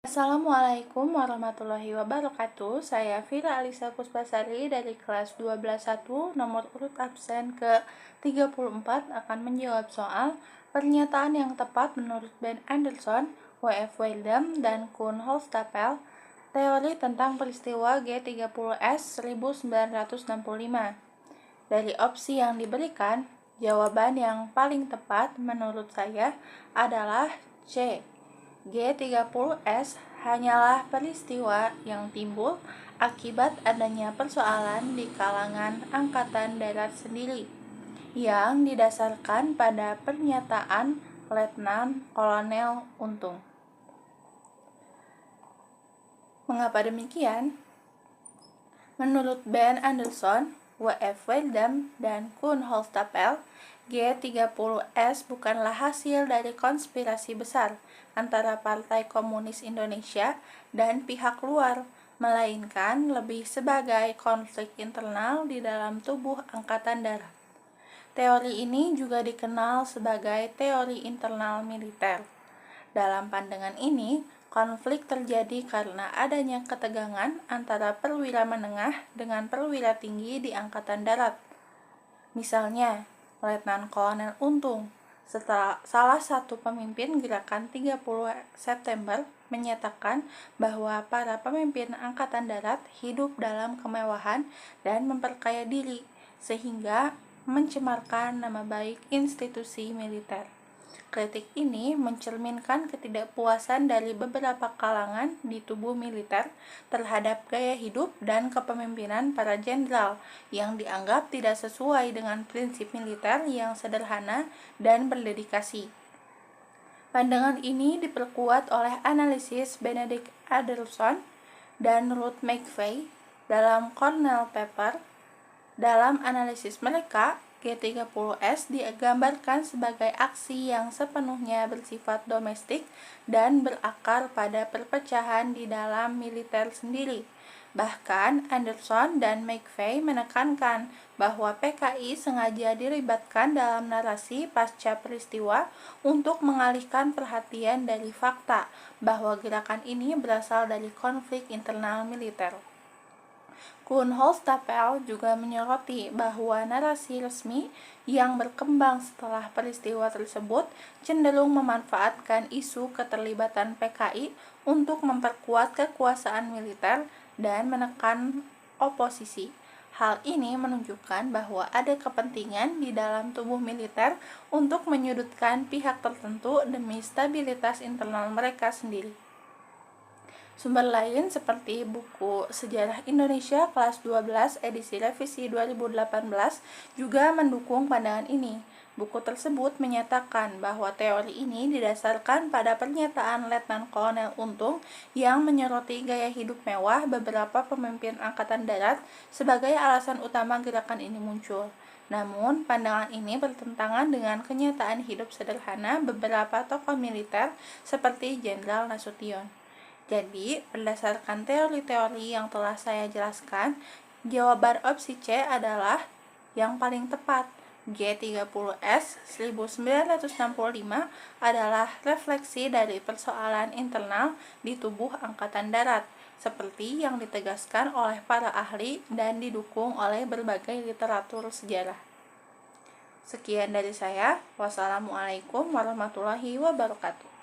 Assalamualaikum warahmatullahi wabarakatuh. Saya Vira Alisa Puspasari dari kelas 12.1 nomor urut absen ke-34 akan menjawab soal pernyataan yang tepat menurut Ben Anderson, W.F. Weldon, dan Kuhn Holstapel, teori tentang peristiwa G30S 1965. Dari opsi yang diberikan, jawaban yang paling tepat menurut saya adalah C. G30S hanyalah peristiwa yang timbul akibat adanya persoalan di kalangan Angkatan Darat sendiri, yang didasarkan pada pernyataan Letnan Kolonel Untung. Mengapa demikian? Menurut Ben Anderson, W.F. Weldon, dan Kuhn Holstapel, G30S bukanlah hasil dari konspirasi besar antara Partai Komunis Indonesia dan pihak luar, melainkan lebih sebagai konflik internal di dalam tubuh Angkatan Darat. Teori ini juga dikenal sebagai teori internal militer. Dalam pandangan ini, konflik terjadi karena adanya ketegangan antara perwira menengah dengan perwira tinggi di Angkatan Darat. Misalnya, Letnan Kolonel Untung, salah satu pemimpin gerakan 30 September, menyatakan bahwa para pemimpin Angkatan Darat hidup dalam kemewahan dan memperkaya diri, sehingga mencemarkan nama baik institusi militer. Kritik ini mencerminkan ketidakpuasan dari beberapa kalangan di tubuh militer terhadap gaya hidup dan kepemimpinan para jenderal yang dianggap tidak sesuai dengan prinsip militer yang sederhana dan berdedikasi. Pandangan ini diperkuat oleh analisis Benedict Anderson dan Ruth McVeigh dalam Cornell Paper. Dalam analisis mereka, G30S digambarkan sebagai aksi yang sepenuhnya bersifat domestik dan berakar pada perpecahan di dalam militer sendiri. Bahkan Anderson dan McVeigh menekankan bahwa PKI sengaja dilibatkan dalam narasi pasca peristiwa untuk mengalihkan perhatian dari fakta bahwa gerakan ini berasal dari konflik internal militer. Kuhn Holstapel juga menyoroti bahwa narasi resmi yang berkembang setelah peristiwa tersebut cenderung memanfaatkan isu keterlibatan PKI untuk memperkuat kekuasaan militer dan menekan oposisi. Hal ini menunjukkan bahwa ada kepentingan di dalam tubuh militer untuk menyudutkan pihak tertentu demi stabilitas internal mereka sendiri. Sumber lain seperti buku Sejarah Indonesia kelas 12 edisi revisi 2018 juga mendukung pandangan ini. Buku tersebut menyatakan bahwa teori ini didasarkan pada pernyataan Letnan Kolonel Untung yang menyoroti gaya hidup mewah beberapa pemimpin Angkatan Darat sebagai alasan utama gerakan ini muncul. Namun, pandangan ini bertentangan dengan kenyataan hidup sederhana beberapa tokoh militer seperti Jenderal Nasution. Jadi, berdasarkan teori-teori yang telah saya jelaskan, jawaban opsi C adalah yang paling tepat. G30S 1965 adalah refleksi dari persoalan internal di tubuh Angkatan Darat, seperti yang ditegaskan oleh para ahli dan didukung oleh berbagai literatur sejarah. Sekian dari saya. Wassalamualaikum warahmatullahi wabarakatuh.